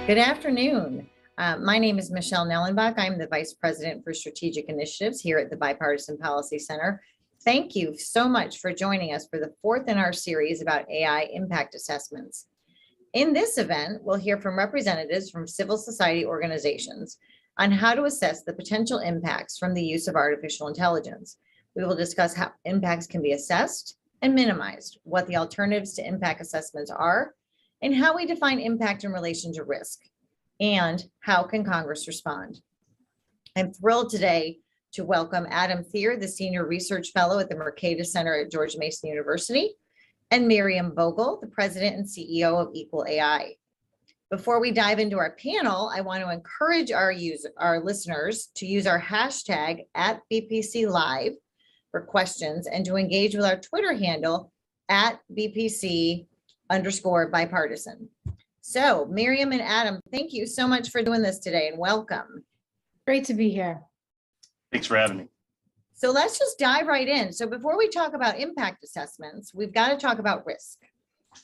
Good afternoon. My name is Michelle Nellenbach. I'm the Vice President for Strategic Initiatives here at the Bipartisan Policy Center. Thank you so much for joining us for the fourth in our series about AI impact assessments. In this event, we'll hear from representatives from civil society organizations on how to assess the potential impacts from the use of artificial intelligence. We will discuss how impacts can be assessed and minimized, what the alternatives to impact assessments are, and how we define impact in relation to risk, and how can Congress respond. I'm thrilled today to welcome Adam Thier, the Senior Research Fellow at the Mercatus Center at George Mason University, and Miriam Bogle, the President and CEO of Equal AI. Before we dive into our panel, I want to encourage our listeners to use our hashtag @BPC Live for questions and to engage with our Twitter handle @BPC_bipartisan. So Miriam and Adam, thank you so much for doing this today and welcome. Great to be here. Thanks for having me. So let's just dive right in. So before we talk about impact assessments, we've got to talk about risk.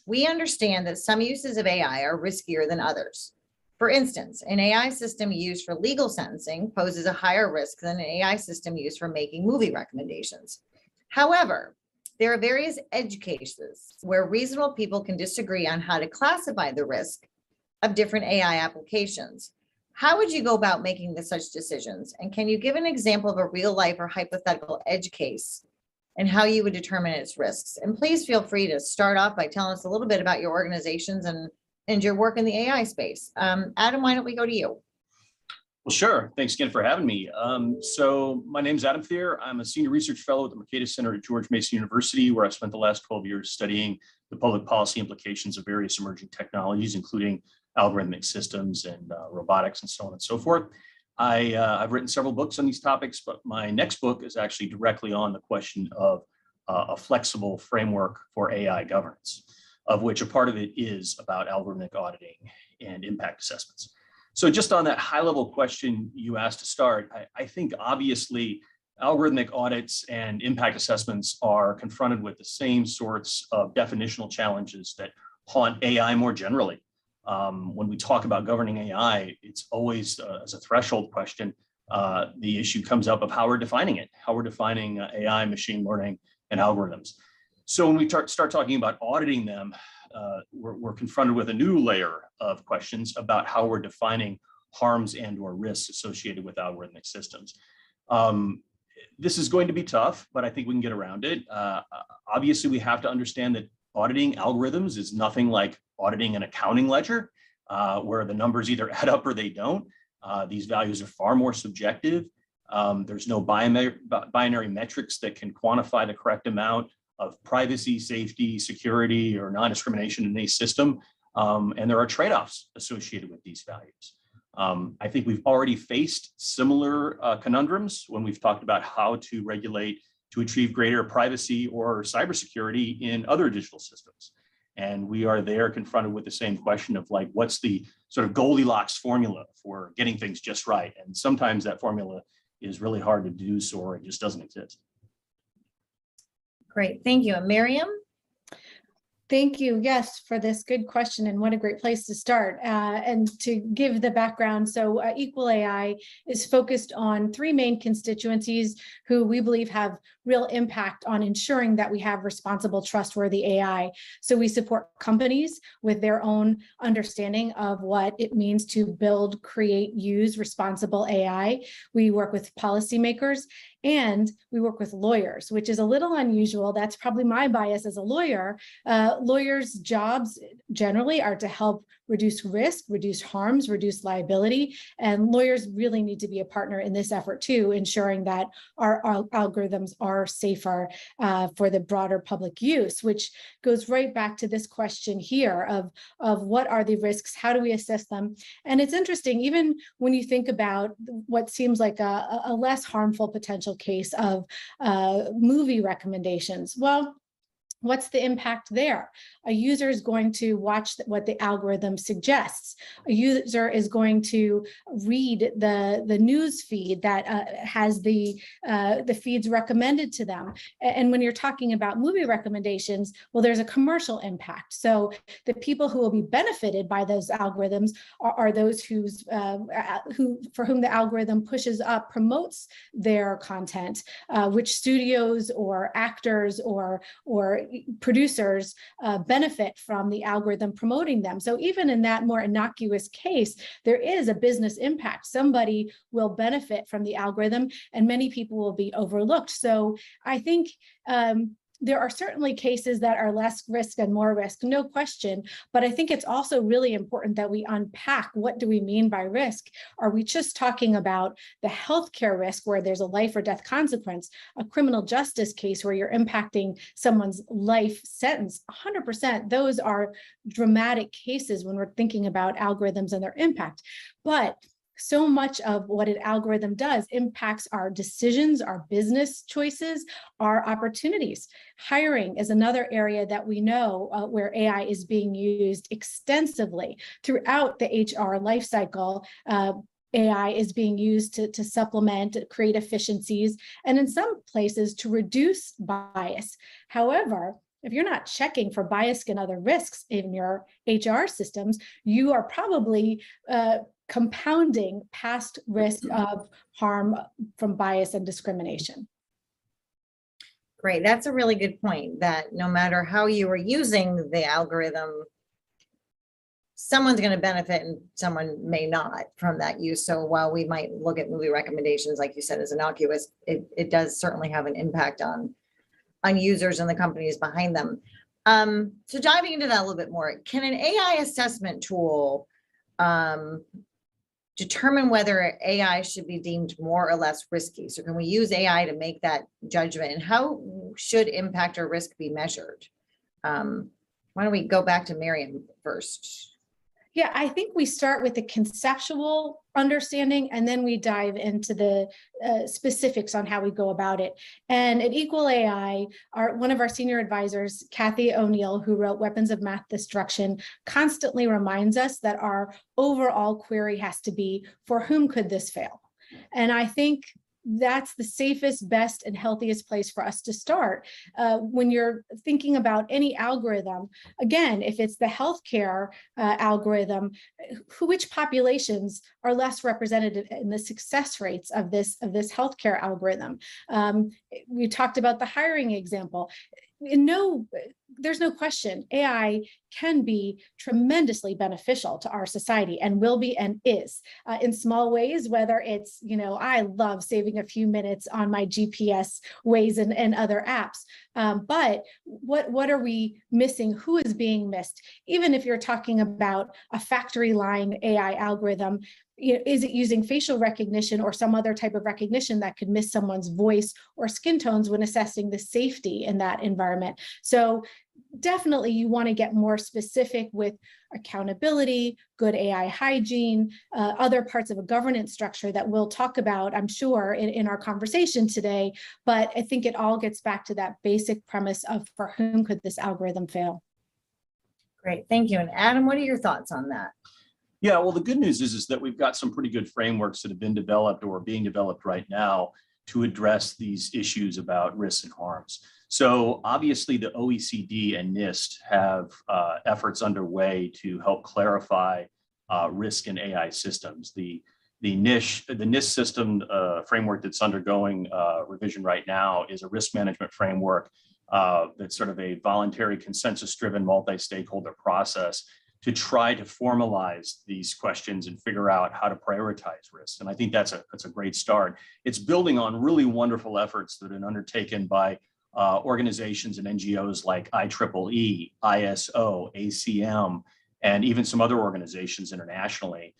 We understand that some uses of AI are riskier than others. For instance, an AI system used for legal sentencing poses a higher risk than an AI system used for making movie recommendations. However, there are various edge cases where reasonable people can disagree on how to classify the risk of different AI applications. How would you go about making such decisions? And can you give an example of a real life or hypothetical edge case and how you would determine its risks? And please feel free to start off by telling us a little bit about your organizations and your work in the AI space. Adam, why don't we go to you? Well, sure. Thanks again for having me. So my name is Adam Thier. I'm a Senior Research Fellow at the Mercatus Center at George Mason University, where I've spent the last 12 years studying the public policy implications of various emerging technologies, including algorithmic systems and robotics and so on and so forth. I've written several books on these topics, but my next book is actually directly on the question of a flexible framework for AI governance, of which a part of it is about algorithmic auditing and impact assessments. So just on that high level question you asked to start, I think obviously algorithmic audits and impact assessments are confronted with the same sorts of definitional challenges that haunt AI more generally. When we talk about governing AI, it's always as a threshold question, the issue comes up of how we're defining it, how we're defining AI, machine learning, and algorithms. So when we start talking about auditing them, we're confronted with a new layer of questions about how we're defining harms and or risks associated with algorithmic systems. This is going to be tough, but I think we can get around it. Obviously, we have to understand that auditing algorithms is nothing like auditing an accounting ledger, where the numbers either add up or they don't. These values are far more subjective. There's no binary metrics that can quantify the correct amount of privacy, safety, security, or non-discrimination in a system. And there are trade-offs associated with these values. I think we've already faced similar conundrums when we've talked about how to regulate to achieve greater privacy or cybersecurity in other digital systems. And we are there confronted with the same question of like, what's the sort of Goldilocks formula for getting things just right? And sometimes that formula is really hard to deduce or it just doesn't exist. Great, thank you. And Miriam? Thank you, yes, for this good question, and what a great place to start. And to give the background, so Equal AI is focused on three main constituencies who we believe have real impact on ensuring that we have responsible, trustworthy AI. So we support companies with their own understanding of what it means to build, create, use responsible AI. We work with policymakers, and we work with lawyers, which is a little unusual. That's probably my bias as a lawyer. Lawyers' jobs generally are to help reduce risk, reduce harms, reduce liability. And lawyers really need to be a partner in this effort too, ensuring that our algorithms are safer for the broader public use, which goes right back to this question here of what are the risks, how do we assess them? And it's interesting, even when you think about what seems like a less harmful potential case of movie recommendations. Well, What's the impact there? A user is going to watch what the algorithm suggests. A user is going to read the news feed that has the feeds recommended to them. And when you're talking about movie recommendations, well, there's a commercial impact. So the people who will be benefited by those algorithms are those for whom the algorithm pushes up, promotes their content, which studios or actors or producers benefit from the algorithm promoting them. So even in that more innocuous case, there is a business impact. Somebody will benefit from the algorithm and many people will be overlooked. So I think there are certainly cases that are less risk and more risk, no question, but I think it's also really important that we unpack what do we mean by risk? Are we just talking about the healthcare risk where there's a life or death consequence, a criminal justice case where you're impacting someone's life sentence? 100%, those are dramatic cases when we're thinking about algorithms and their impact. But so much of what an algorithm does impacts our decisions, our business choices, our opportunities. Hiring is another area that we know where AI is being used extensively throughout the HR lifecycle. AI is being used to supplement, create efficiencies, and in some places to reduce bias. However, if you're not checking for bias and other risks in your HR systems, you are probably compounding past risk of harm from bias and discrimination. Great. That's a really good point, that no matter how you are using the algorithm, someone's going to benefit and someone may not from that use. So while we might look at movie recommendations, like you said, as innocuous, it does certainly have an impact on users and the companies behind them. So diving into that a little bit more, can an AI assessment tool determine whether AI should be deemed more or less risky? So can we use AI to make that judgment? And how should impact or risk be measured? Why don't we go back to Miriam first? Yeah, I think we start with the conceptual understanding and then we dive into the specifics on how we go about it. And at Equal AI, one of our senior advisors, Kathy O'Neill, who wrote Weapons of Math Destruction, constantly reminds us that our overall query has to be, for whom could this fail? And I think that's the safest, best, and healthiest place for us to start. When you're thinking about any algorithm, again, if it's the healthcare algorithm, which populations are less represented in the success rates of this healthcare algorithm? We talked about the hiring example. There's no question AI can be tremendously beneficial to our society and will be and is in small ways, whether it's, I love saving a few minutes on my GPS Waze and other apps. But what are we missing? Who is being missed? Even if you're talking about a factory line AI algorithm, is it using facial recognition or some other type of recognition that could miss someone's voice or skin tones when assessing the safety in that environment? So definitely you want to get more specific with accountability, good AI hygiene, other parts of a governance structure that we'll talk about, I'm sure, in our conversation today. But I think it all gets back to that basic premise of, for whom could this algorithm fail? Great, thank you. And Adam, what are your thoughts on that? Yeah, well, the good news is that we've got some pretty good frameworks that have been developed or are being developed right now to address these issues about risks and harms. So obviously the OECD and Nist have efforts underway to help clarify risk in AI systems. The Nist system framework that's undergoing revision right now is a risk management framework that's sort of a voluntary consensus-driven multi-stakeholder process to try to formalize these questions and figure out how to prioritize risks. And I think that's a great start. It's building on really wonderful efforts that have been undertaken by organizations and NGOs like IEEE, ISO, ACM, and even some other organizations internationally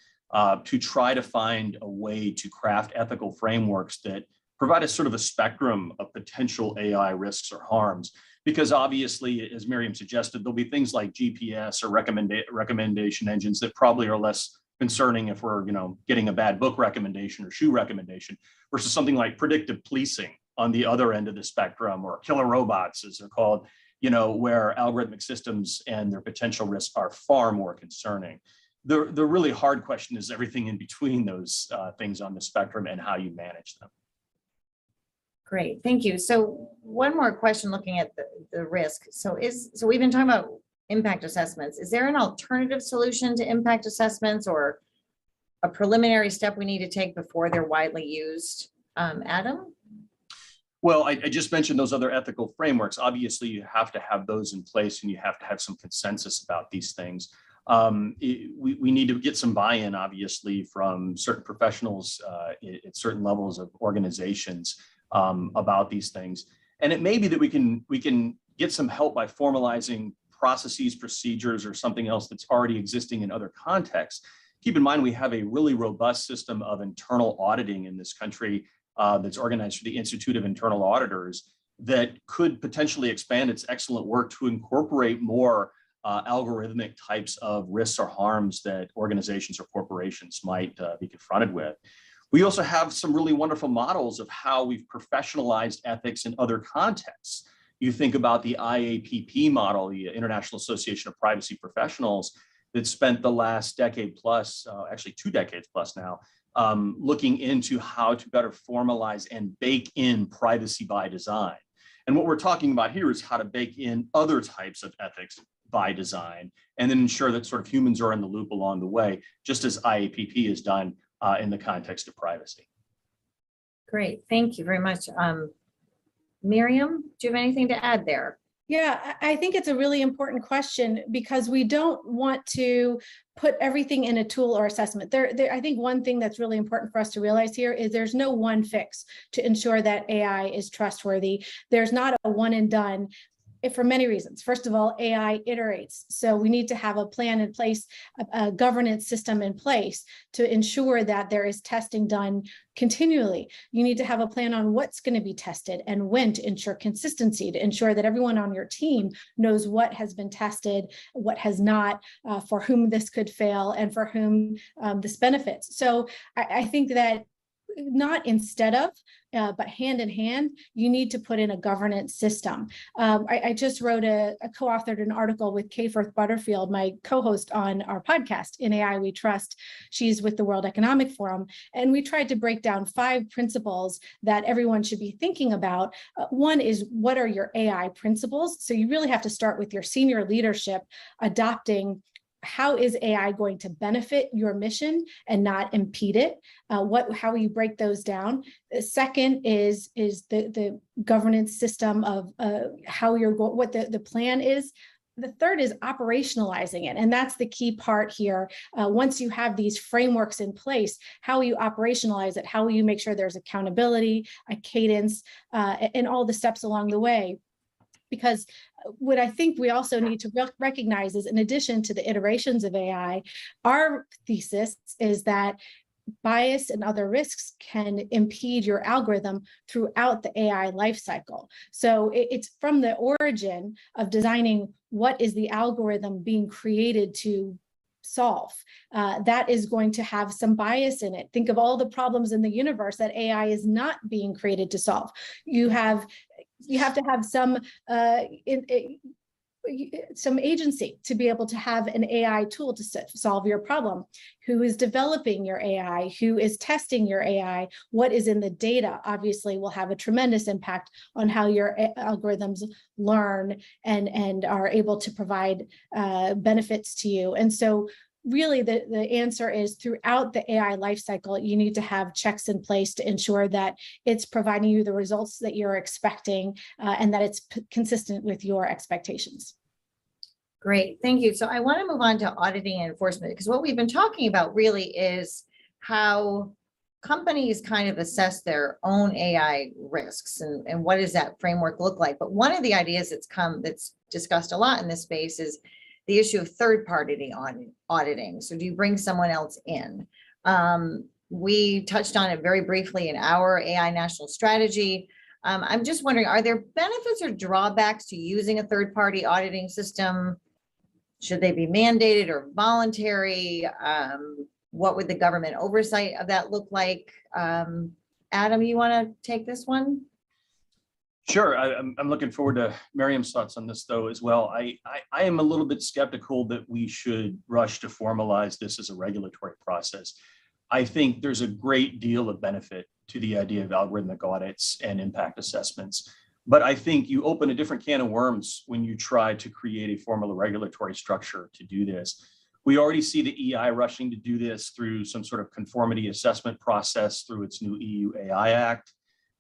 to try to find a way to craft ethical frameworks that provide a sort of a spectrum of potential AI risks or harms. Because obviously, as Miriam suggested, there'll be things like GPS or recommendation engines that probably are less concerning if we're getting a bad book recommendation or shoe recommendation versus something like predictive policing on the other end of the spectrum, or killer robots, as they're called, where algorithmic systems and their potential risks are far more concerning. The really hard question is everything in between those things on the spectrum and how you manage them. Great, thank you. So one more question looking at the risk. So we've been talking about impact assessments. Is there an alternative solution to impact assessments or a preliminary step we need to take before they're widely used? Adam? Well, I just mentioned those other ethical frameworks. Obviously, you have to have those in place and you have to have some consensus about these things. We need to get some buy-in, obviously, from certain professionals at certain levels of organizations about these things. And it may be that we can get some help by formalizing processes, procedures, or something else that's already existing in other contexts. Keep in mind, we have a really robust system of internal auditing in this country that's organized through the Institute of Internal Auditors that could potentially expand its excellent work to incorporate more algorithmic types of risks or harms that organizations or corporations might be confronted with. We also have some really wonderful models of how we've professionalized ethics in other contexts. You think about the IAPP model, the International Association of Privacy Professionals, that spent the last decade plus, actually 2 decades plus now, looking into how to better formalize and bake in privacy by design. And what we're talking about here is how to bake in other types of ethics by design, and then ensure that sort of humans are in the loop along the way, just as IAPP has done in the context of privacy. Great, thank you very much. Miriam, do you have anything to add there? Yeah, I think it's a really important question because we don't want to put everything in a tool or assessment. I think one thing that's really important for us to realize here is there's no one fix to ensure that AI is trustworthy. There's not a one and done. For many reasons. First of all, AI iterates. So we need to have a plan in place, a governance system in place to ensure that there is testing done continually. You need to have a plan on what's going to be tested and when to ensure consistency, to ensure that everyone on your team knows what has been tested, what has not, for whom this could fail, and for whom this benefits. So I think that not instead of, but hand in hand, you need to put in a governance system. I just wrote co-authored an article with Kay Firth Butterfield, my co-host on our podcast, In AI We Trust. She's with the World Economic Forum. And we tried to break down 5 principles that everyone should be thinking about. One is, what are your AI principles? So you really have to start with your senior leadership adopting how is AI going to benefit your mission and not impede it? How you break those down. The second is the governance system of how what the plan is. The third is operationalizing it. And that's the key part here. Once you have these frameworks in place, how will you operationalize it? How will you make sure there's accountability, a cadence, and all the steps along the way? Because what I think we also need to recognize is, in addition to the iterations of AI, our thesis is that bias and other risks can impede your algorithm throughout the AI lifecycle. So it's from the origin of designing what is the algorithm being created to solve. That is going to have some bias in it. Think of all the problems in the universe that AI is not being created to solve. You have to have some agency to be able to have an AI tool to solve your problem. Who is developing your AI? Who is testing your AI? What is in the data? Obviously, will have a tremendous impact on how your algorithms learn and are able to provide benefits to you. And so really the answer is, throughout the AI lifecycle, you need to have checks in place to ensure that it's providing you the results that you're expecting and that it's consistent with your expectations. Great, thank you. So I want to move on to auditing and enforcement, because what we've been talking about really is how companies kind of assess their own AI risks and what does that framework look like. But one of the ideas that's discussed a lot in this space is the issue of third-party auditing. So do you bring someone else in? We touched on it very briefly in our AI national strategy. I'm just wondering, are there benefits or drawbacks to using a third-party auditing system? Should they be mandated or voluntary? What would the government oversight of that look like? Adam, you want to take this one? Sure, I'm looking forward to Miriam's thoughts on this though as well. I am a little bit skeptical that we should rush to formalize this as a regulatory process. I think there's a great deal of benefit to the idea of algorithmic audits and impact assessments. But I think you open a different can of worms when you try to create a formal regulatory structure to do this. We already see the EI rushing to do this through some sort of conformity assessment process through its new EU AI Act.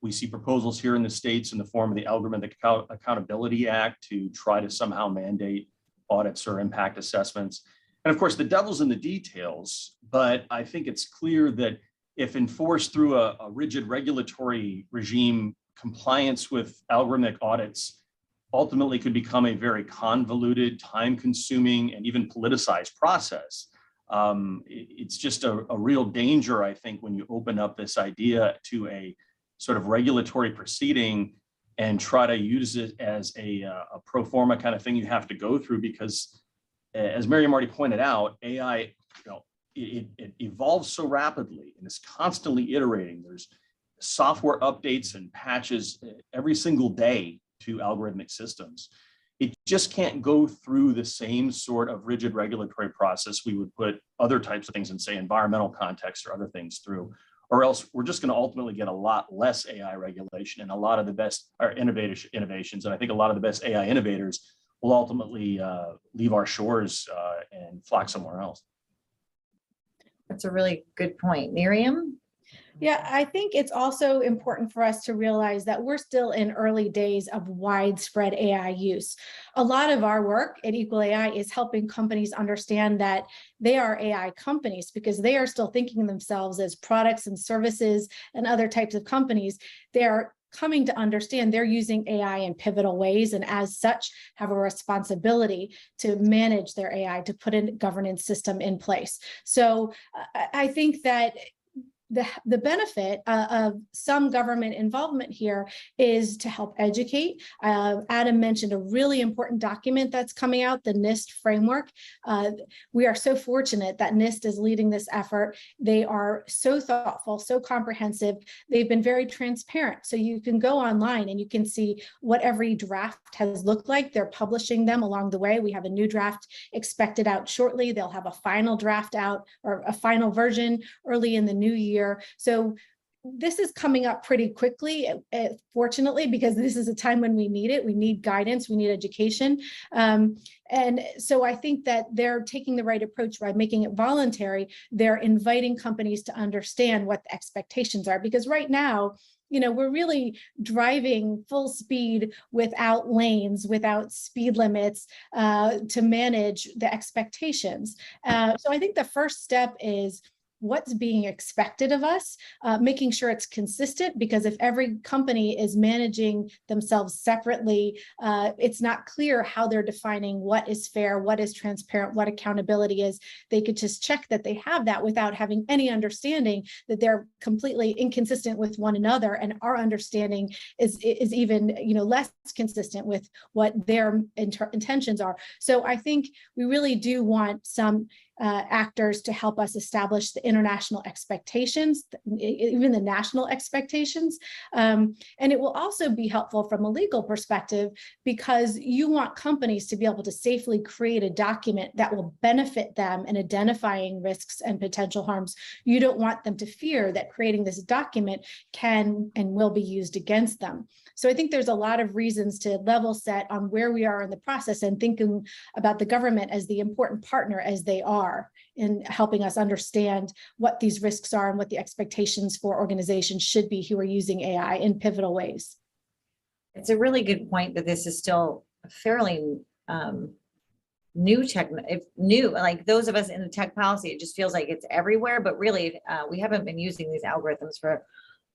We see proposals here in the States in the form of the Algorithmic Accountability Act to try to somehow mandate audits or impact assessments. And of course, the devil's in the details, but I think it's clear that if enforced through a rigid regulatory regime, compliance with algorithmic audits ultimately could become a very convoluted, time-consuming, and even politicized process. It's just a real danger, I think, when you open up this idea to a sort of regulatory proceeding and try to use it as a pro forma kind of thing you have to go through, because as Miriam already pointed out, AI, it evolves so rapidly and is constantly iterating. There's software updates and patches every single day to algorithmic systems. It just can't go through the same sort of rigid regulatory process we would put other types of things in, say, environmental context or other things through, or else we're just going to ultimately get a lot less AI regulation and a lot of the best innovations. And I think a lot of the best AI innovators will ultimately leave our shores and flock somewhere else. That's a really good point. Miriam? Yeah, I think it's also important for us to realize that we're still in early days of widespread AI use. A lot of our work at Equal AI is helping companies understand that they are AI companies because they are still thinking of themselves as products and services and other types of companies. They're coming to understand they're using AI in pivotal ways, and as such have a responsibility to manage their AI, to put a governance system in place. So I think that the benefit of some government involvement here is to help educate. Adam mentioned a really important document that's coming out, the Nist Framework. We are so fortunate that Nist is leading this effort. They are so thoughtful, so comprehensive. They've been very transparent. So you can go online and you can see what every draft has looked like. They're publishing them along the way. We have a new draft expected out shortly. They'll have a final draft out, or a final version, early in the new year. So this is coming up pretty quickly, fortunately, because this is a time when we need it. We need guidance, we need education. And so I think that they're taking the right approach by making it voluntary. They're inviting companies to understand what the expectations are, because right now, we're really driving full speed without lanes, without speed limits to manage the expectations. So I think the first step is what's being expected of us, making sure it's consistent, because if every company is managing themselves separately, it's not clear how they're defining what is fair, what is transparent, what accountability is. They could just check that they have that without having any understanding that they're completely inconsistent with one another, and our understanding is even less consistent with what their intentions are. So I think we really do want some actors to help us establish the international expectations, even the national expectations. And it will also be helpful from a legal perspective, because you want companies to be able to safely create a document that will benefit them in identifying risks and potential harms. You don't want them to fear that creating this document can and will be used against them. So I think there's a lot of reasons to level set on where we are in the process, and thinking about the government as the important partner as they are in helping us understand what these risks are and what the expectations for organizations should be who are using AI in pivotal ways. It's a really good point that this is still fairly new tech, like those of us in the tech policy, it just feels like it's everywhere, but really we haven't been using these algorithms for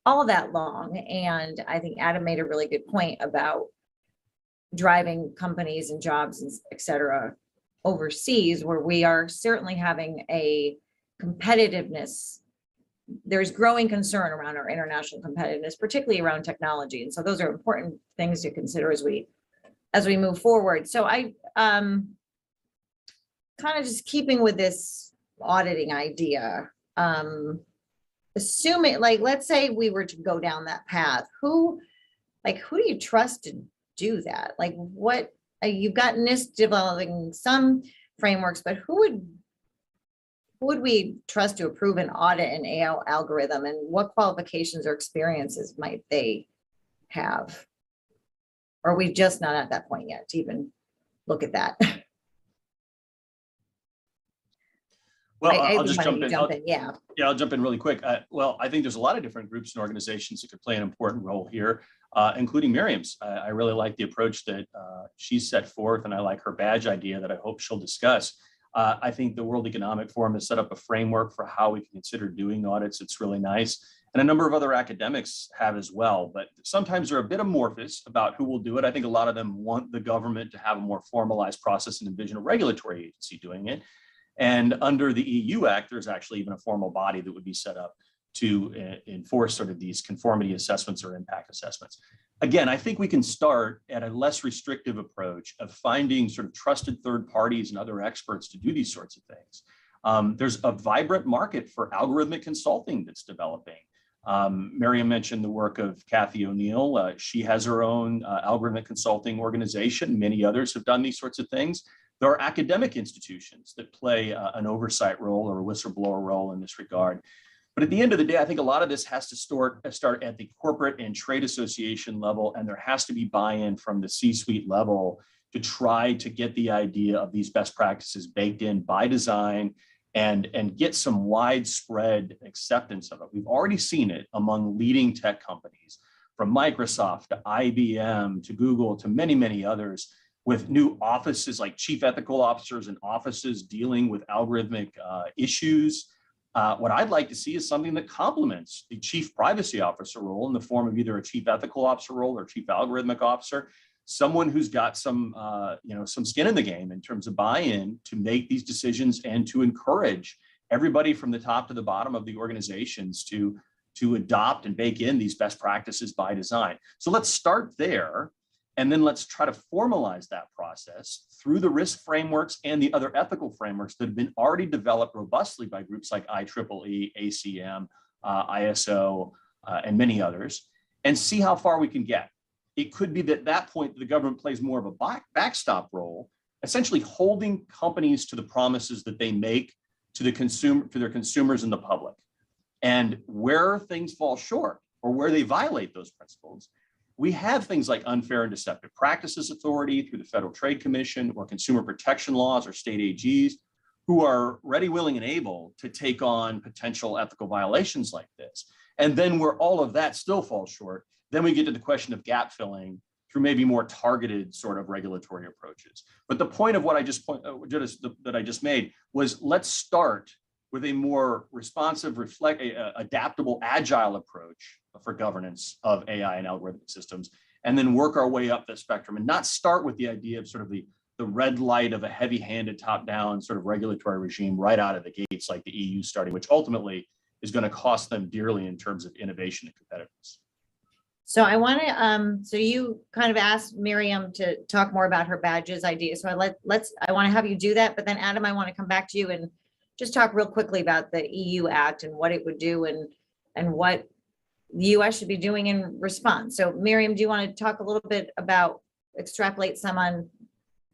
all that long. And I think Adam made a really good point about driving companies and jobs, and et cetera, overseas, where we are certainly having a competitiveness. There's growing concern around our international competitiveness, particularly around technology. And so those are important things to consider as we move forward. So I kind of just keeping with this auditing idea, assuming, like, let's say we were to go down that path, like, who do you trust to do that? Like, what, you've got Nist developing some frameworks, but who would we trust to approve an audit an AI algorithm, and what qualifications or experiences might they have? Or are we just not at that point yet to even look at that? Well, I I'll just jump in. Yeah. Yeah, I'll jump in really quick. Well, I think there's a lot of different groups and organizations that could play an important role here, including Miriam's. I really like the approach that she set forth, and I like her badge idea that I hope she'll discuss. I think the World Economic Forum has set up a framework for how we can consider doing audits. It's really nice. And a number of other academics have as well, but sometimes they're a bit amorphous about who will do it. I think a lot of them want the government to have a more formalized process and envision a regulatory agency doing it. And under the EU Act, there's actually even a formal body that would be set up to enforce sort of these conformity assessments or impact assessments. Again, I think we can start at a less restrictive approach of finding sort of trusted third parties and other experts to do these sorts of things. There's a vibrant market for algorithmic consulting that's developing. Miriam mentioned the work of Kathy O'Neill. She has her own algorithmic consulting organization. Many others have done these sorts of things. There are academic institutions that play an oversight role or a whistleblower role in this regard. But at the end of the day, I think a lot of this has to start at the corporate and trade association level, and there has to be buy-in from the C-suite level to try to get the idea of these best practices baked in by design and get some widespread acceptance of it. We've already seen it among leading tech companies, from Microsoft to IBM to Google to many, many others, with new offices like chief ethical officers and offices dealing with algorithmic issues. What I'd like to see is something that complements the chief privacy officer role in the form of either a chief ethical officer role or chief algorithmic officer, someone who's got some skin in the game in terms of buy-in to make these decisions and to encourage everybody from the top to the bottom of the organizations to adopt and bake in these best practices by design. So let's start there. And then let's try to formalize that process through the risk frameworks and the other ethical frameworks that have been already developed robustly by groups like IEEE, ACM, ISO, and many others, and see how far we can get. It could be that at that point, the government plays more of a backstop role, essentially holding companies to the promises that they make to their consumers and the public. And where things fall short or where they violate those principles, we have things like unfair and deceptive practices authority through the Federal Trade Commission or consumer protection laws or state AGs who are ready, willing, and able to take on potential ethical violations like this. And then where all of that still falls short, then we get to the question of gap filling through maybe more targeted sort of regulatory approaches. But the point of what I just made was, let's start with a more responsive, adaptable, agile approach for governance of AI and algorithmic systems, and then work our way up the spectrum and not start with the idea of sort of the red light of a heavy-handed top-down sort of regulatory regime right out of the gates like the EU starting, which ultimately is going to cost them dearly in terms of innovation and competitiveness. So I want to, so you kind of asked Miriam to talk more about her badges idea. So I want to have you do that, but then Adam, I want to come back to you and just talk real quickly about the EU Act and what it would do and what the US should be doing in response. So Miriam, do you want to talk a little bit about, extrapolate some on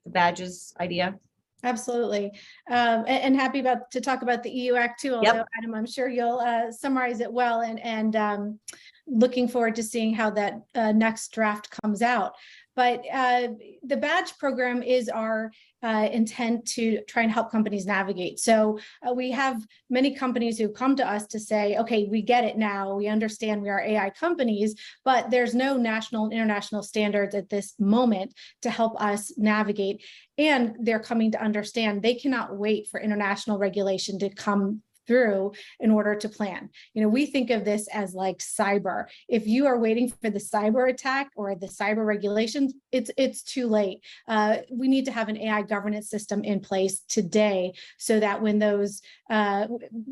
the badges idea? Absolutely. And happy to talk about the EU Act too, although yep. Adam, I'm sure you'll summarize it well, and looking forward to seeing how that next draft comes out. But the badge program is our intent to try and help companies navigate. So we have many companies who come to us to say, okay, we get it now. We understand we are AI companies, but there's no national and international standards at this moment to help us navigate. And they're coming to understand they cannot wait for international regulation to come through in order to plan. You know, we think of this as like cyber. If you are waiting for the cyber attack or the cyber regulations, it's too late. We need to have an AI governance system in place today so that when those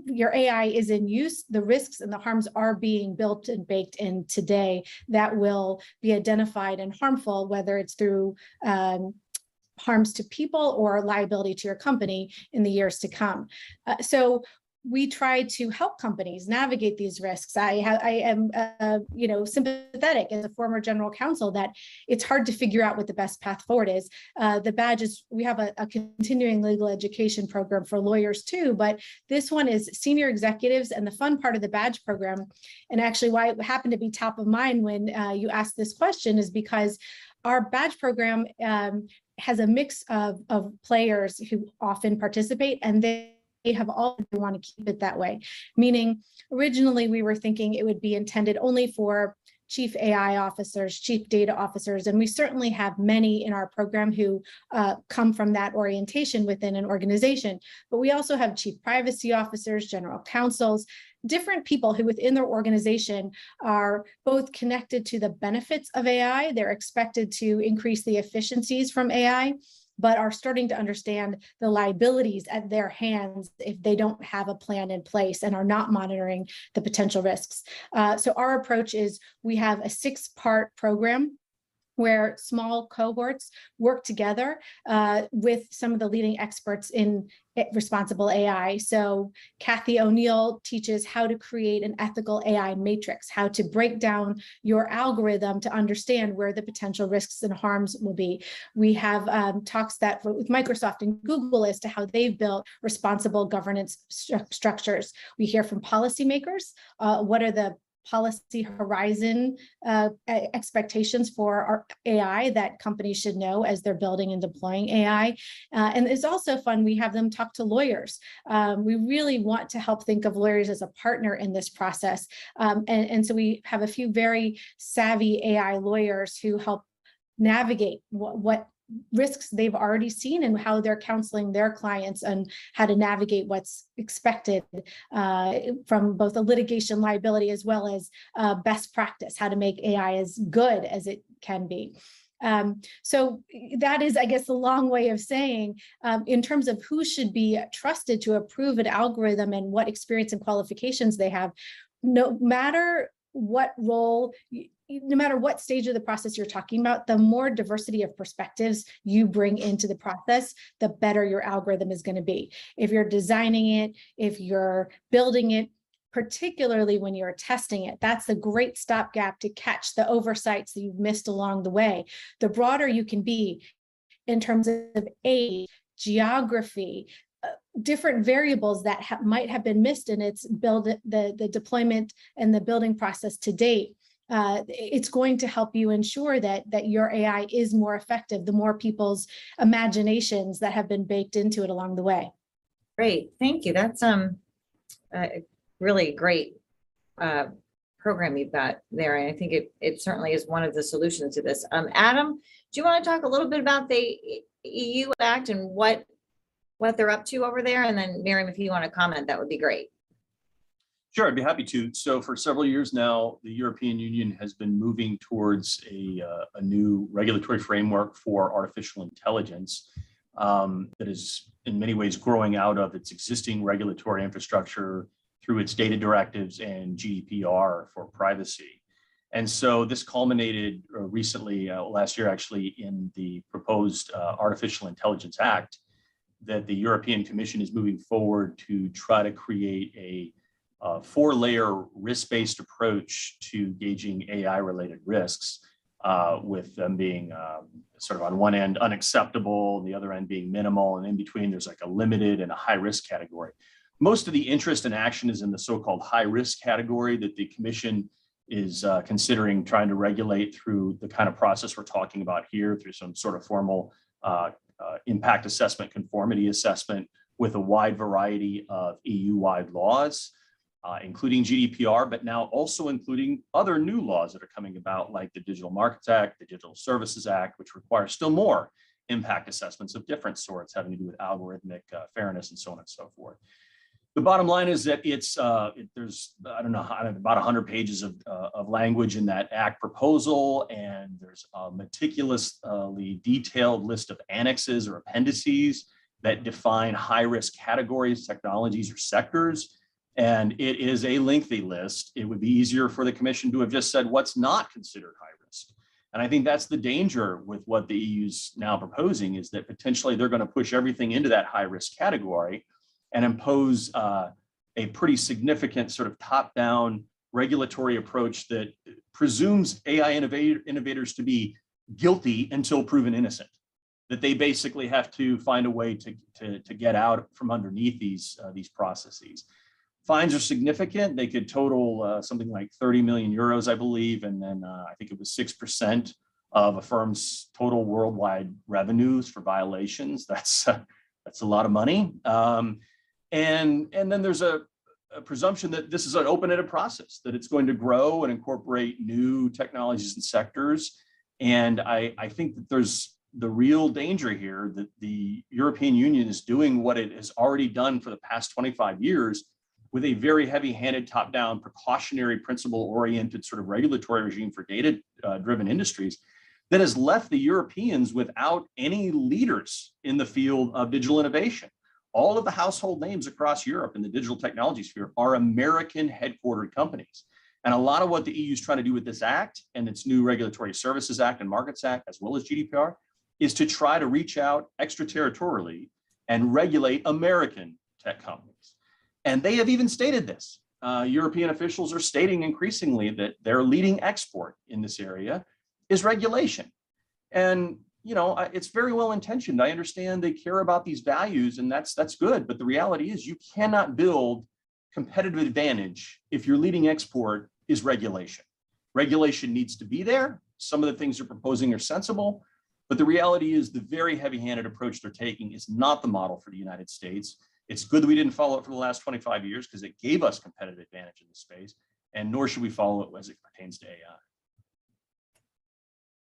your AI is in use, the risks and the harms are being built and baked in today that will be identified and harmful, whether it's through harms to people or liability to your company in the years to come. So we try to help companies navigate these risks. I am, sympathetic as a former general counsel that it's hard to figure out what the best path forward is. The badge is, we have a continuing legal education program for lawyers too, but this one is senior executives. And the fun part of the badge program, and actually why it happened to be top of mind when you asked this question, is because our badge program has a mix of players who often participate, and they have all want to keep it that way. Meaning, originally we were thinking it would be intended only for chief AI officers, chief data officers, and we certainly have many in our program who come from that orientation within an organization. But we also have chief privacy officers, general counsels, different people who within their organization are both connected to the benefits of AI, they're expected to increase the efficiencies from AI, but are starting to understand the liabilities at their hands if they don't have a plan in place and are not monitoring the potential risks. So our approach is we have a 6-part program where small cohorts work together with some of the leading experts in responsible AI. So Kathy O'Neill teaches how to create an ethical AI matrix, how to break down your algorithm to understand where the potential risks and harms will be. We have talks that with Microsoft and Google as to how they've built responsible governance structures. We hear from policymakers, what are the policy horizon expectations for our AI that companies should know as they're building and deploying AI. And it's also fun, we have them talk to lawyers. We really want to help think of lawyers as a partner in this process. And so we have a few very savvy AI lawyers who help navigate what risks they've already seen and how they're counseling their clients and how to navigate what's expected from both a litigation liability as well as best practice, how to make AI as good as it can be. So that is, I guess, a long way of saying, in terms of who should be trusted to approve an algorithm and what experience and qualifications they have, no matter what role, no matter what stage of the process you're talking about, the more diversity of perspectives you bring into the process, the better your algorithm is going to be. If you're designing it, if you're building it, particularly when you're testing it, that's a great stopgap to catch the oversights that you've missed along the way. The broader you can be in terms of age, geography, different variables that might have been missed in its the deployment and the building process to date, it's going to help you ensure that your AI is more effective, the more people's imaginations that have been baked into it along the way. Great, thank you. That's really great program you've got there. And I think it certainly is one of the solutions to this. Adam, do you want to talk a little bit about the EU Act and what they're up to over there? And then Miriam, if you want to comment, that would be great. Sure, I'd be happy to. So for several years now, the European Union has been moving towards a new regulatory framework for artificial intelligence that is in many ways growing out of its existing regulatory infrastructure through its data directives and GDPR for privacy. And so this culminated recently, last year actually, in the proposed Artificial Intelligence Act that the European Commission is moving forward to try to create a 4-layer risk-based approach to gauging AI-related risks, with them being sort of on one end unacceptable, the other end being minimal, and in between there's like a limited and a high-risk category. Most of the interest and action is in the so-called high-risk category that the Commission is considering trying to regulate through the kind of process we're talking about here, through some sort of formal impact assessment, conformity assessment with a wide variety of EU-wide laws, including GDPR, but now also including other new laws that are coming about, like the Digital Markets Act, the Digital Services Act, which require still more impact assessments of different sorts having to do with algorithmic fairness and so on and so forth. The bottom line is that there's, I don't know, about 100 pages of language in that act proposal, and there's a meticulously detailed list of annexes or appendices that define high-risk categories, technologies, or sectors. And it is a lengthy list. It would be easier for the Commission to have just said what's not considered high risk. And I think that's the danger with what the EU's now proposing, is that potentially they're going to push everything into that high risk category and impose a pretty significant sort of top-down regulatory approach that presumes AI innovators to be guilty until proven innocent, that they basically have to find a way to get out from underneath these processes. Fines are significant. They could total something like 30 million euros, I believe, and then I think it was 6% of a firm's total worldwide revenues for violations. That's a lot of money. And then there's a presumption that this is an open-ended process, that it's going to grow and incorporate new technologies and sectors. And I think that there's the real danger here that the European Union is doing what it has already done for the past 25 years with a very heavy-handed, top-down, precautionary, principle-oriented sort of regulatory regime for data-driven industries that has left the Europeans without any leaders in the field of digital innovation. All of the household names across Europe in the digital technology sphere are American headquartered companies. And a lot of what the EU is trying to do with this act and its new Regulatory Services Act and Markets Act, as well as GDPR, is to try to reach out extraterritorially and regulate American tech companies. And they have even stated this. European officials are stating increasingly that their leading export in this area is regulation. And it's very well intentioned. I understand they care about these values, and that's good. But the reality is you cannot build competitive advantage if your leading export is regulation. Regulation needs to be there. Some of the things they're proposing are sensible, but the reality is the very heavy-handed approach they're taking is not the model for the United States. It's good that we didn't follow it for the last 25 years because it gave us competitive advantage in this space, and nor should we follow it as it pertains to AI.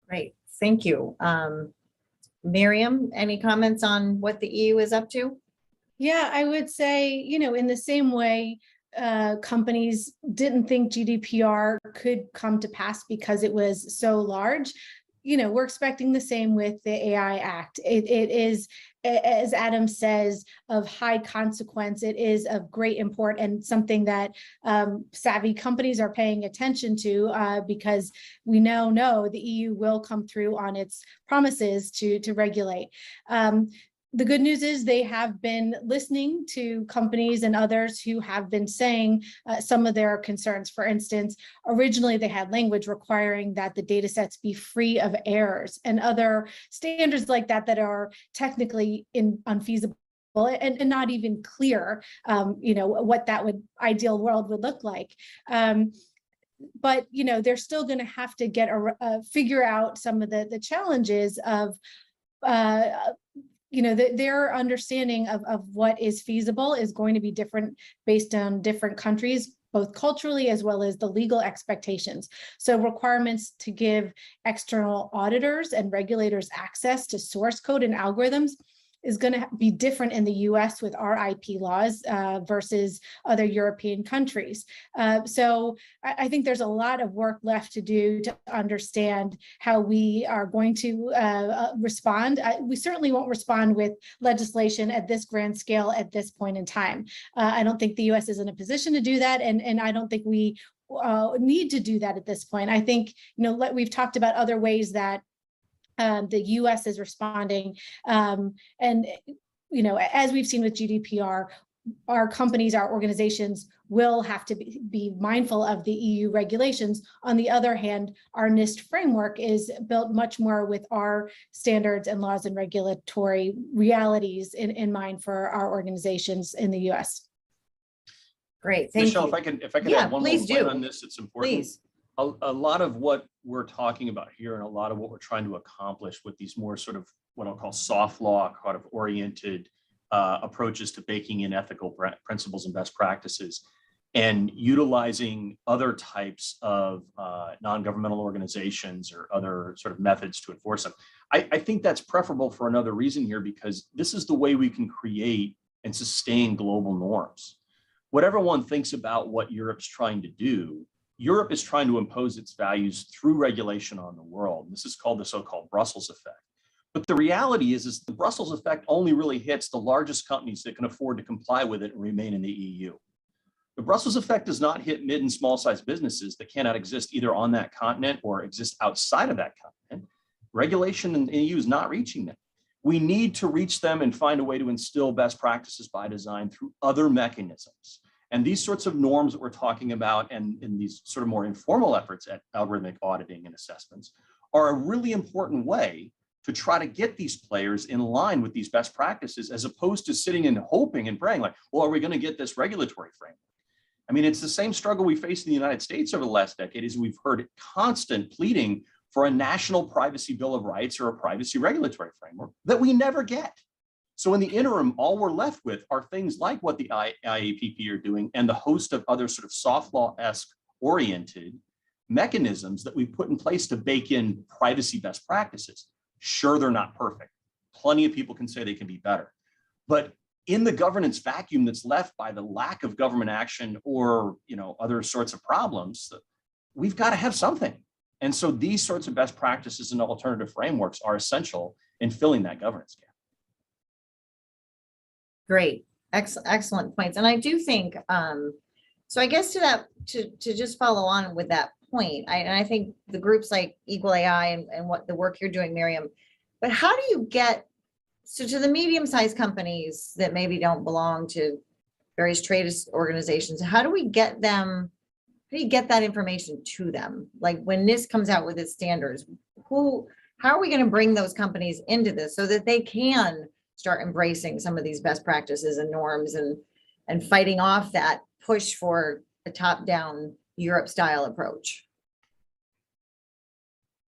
Great, thank you. Miriam, any comments on what the EU is up to? Yeah, I would say, in the same way, companies didn't think GDPR could come to pass because it was so large. We're expecting the same with the AI Act. It is, as Adam says, of high consequence. It is of great import and something that savvy companies are paying attention to because we now know the EU will come through on its promises to regulate. The good news is they have been listening to companies and others who have been saying some of their concerns. For instance, originally they had language requiring that the data sets be free of errors and other standards like that that are technically unfeasible and not even clear, what that ideal world would look like. But they're still going to have to figure out some of the challenges of their understanding of what is feasible is going to be different based on different countries, both culturally as well as the legal expectations. So requirements to give external auditors and regulators access to source code and algorithms is going to be different in the US with our IP laws versus other European countries. So I think there's a lot of work left to do to understand how we are going to respond. We certainly won't respond with legislation at this grand scale at this point in time. I don't think the US is in a position to do that, and I don't think we need to do that at this point. I think, we've talked about other ways that the US is responding. And, as we've seen with GDPR, our companies, our organizations will have to be mindful of the EU regulations. On the other hand, our Nist framework is built much more with our standards and laws and regulatory realities in mind for our organizations in the US. Great, thank Michelle, you. if I could add one more point on this, it's important. Please. A lot of what we're talking about here and a lot of what we're trying to accomplish with these more sort of what I'll call soft law kind of oriented approaches to baking in ethical principles and best practices and utilizing other types of non-governmental organizations or other sort of methods to enforce them. I think that's preferable for another reason here, because this is the way we can create and sustain global norms. Whatever one thinks about what Europe's trying to do, Europe is trying to impose its values through regulation on the world. This is called the so-called Brussels effect. But the reality is the Brussels effect only really hits the largest companies that can afford to comply with it and remain in the EU. The Brussels effect does not hit mid and small-sized businesses that cannot exist either on that continent or exist outside of that continent. Regulation in the EU is not reaching them. We need to reach them and find a way to instill best practices by design through other mechanisms. And these sorts of norms that we're talking about and in these sort of more informal efforts at algorithmic auditing and assessments are a really important way to try to get these players in line with these best practices, as opposed to sitting and hoping and praying like, well, are we going to get this regulatory framework? I mean, it's the same struggle we faced in the United States over the last decade, is we've heard constant pleading for a national privacy bill of rights or a privacy regulatory framework that we never get. So in the interim, all we're left with are things like what the IAPP are doing and the host of other sort of soft law-esque oriented mechanisms that we put in place to bake in privacy best practices. Sure, they're not perfect. Plenty of people can say they can be better. But in the governance vacuum that's left by the lack of government action or other sorts of problems, we've got to have something. And so these sorts of best practices and alternative frameworks are essential in filling that governance gap. Great, excellent points. And I do think, so I guess to just follow on with that point, I think the groups like Equal AI and what the work you're doing, Miriam, but how do you get, so to the medium-sized companies that maybe don't belong to various trade organizations, how do we get them, how do you get that information to them? Like when Nist comes out with its standards, how are we going to bring those companies into this so that they can start embracing some of these best practices and norms and fighting off that push for a top-down Europe style approach?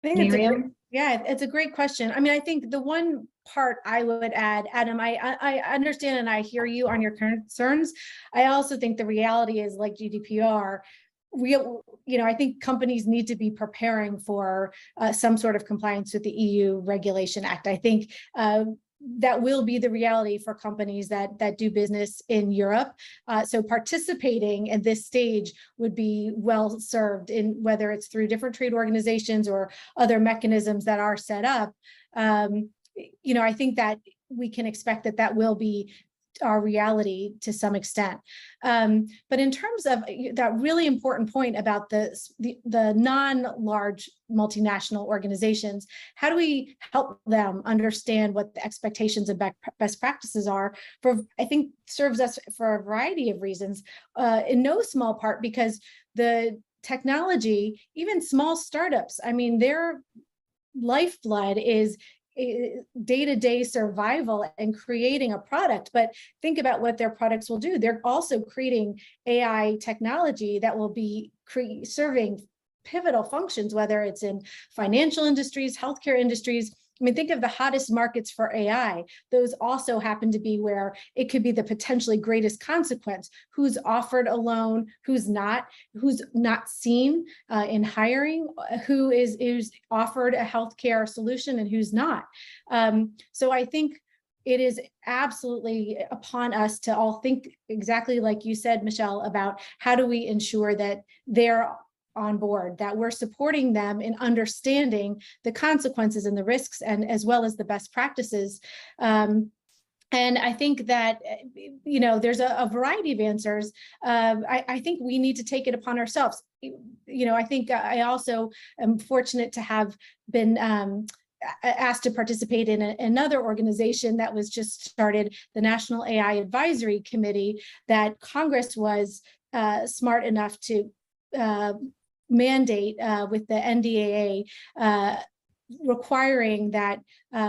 I think it's a great question. I mean, I think the one part I would add, Adam, I understand and I hear you on your concerns. I also think the reality is, like GDPR, I think companies need to be preparing for some sort of compliance with the EU Regulation Act. I think that will be the reality for companies that do business in Europe. So participating at this stage would be well served, in whether it's through different trade organizations or other mechanisms that are set up. I think that we can expect that will be our reality to some extent. But in terms of that really important point about the non-large multinational organizations, how do we help them understand what the expectations and best practices are? I think serves us for a variety of reasons, in no small part because the technology, even small startups, I mean, their lifeblood is day-to-day survival and creating a product. But think about what their products will do. They're also creating AI technology that will be serving pivotal functions, whether it's in financial industries, healthcare industries. I mean, think of the hottest markets for AI. Those also happen to be where it could be the potentially greatest consequence. Who's offered a loan, who's not seen in hiring, who is offered a healthcare solution and who's not. So I think it is absolutely upon us to all think exactly like you said, Michelle, about how do we ensure that they're on board, that we're supporting them in understanding the consequences and the risks, and as well as the best practices. And I think that, there's a variety of answers. I think we need to take it upon ourselves. I think I also am fortunate to have been asked to participate in another organization that was just started, the National AI Advisory Committee, that Congress was smart enough to mandate with the NDAA requiring that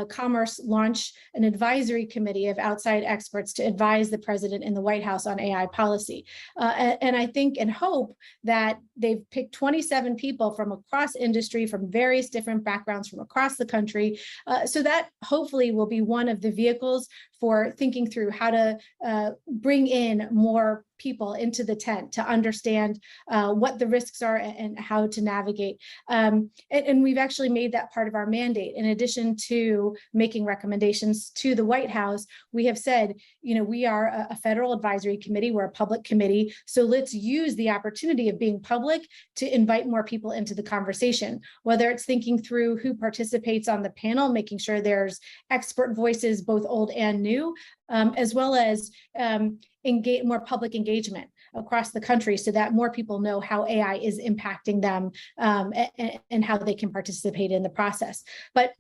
Commerce launch an advisory committee of outside experts to advise the president in the White House on AI policy. And I think and hope that they've picked 27 people from across industry, from various different backgrounds from across the country. So that hopefully will be one of the vehicles for thinking through how to bring in more people into the tent to understand what the risks are and how to navigate. And we've actually made that part of our mandate. In addition to making recommendations to the White House, we have said, we are a federal advisory committee, we're a public committee, so let's use the opportunity of being public to invite more people into the conversation, whether it's thinking through who participates on the panel, making sure there's expert voices, both old and new, as well as engage more public engagement across the country so that more people know how AI is impacting them and how they can participate in the process. But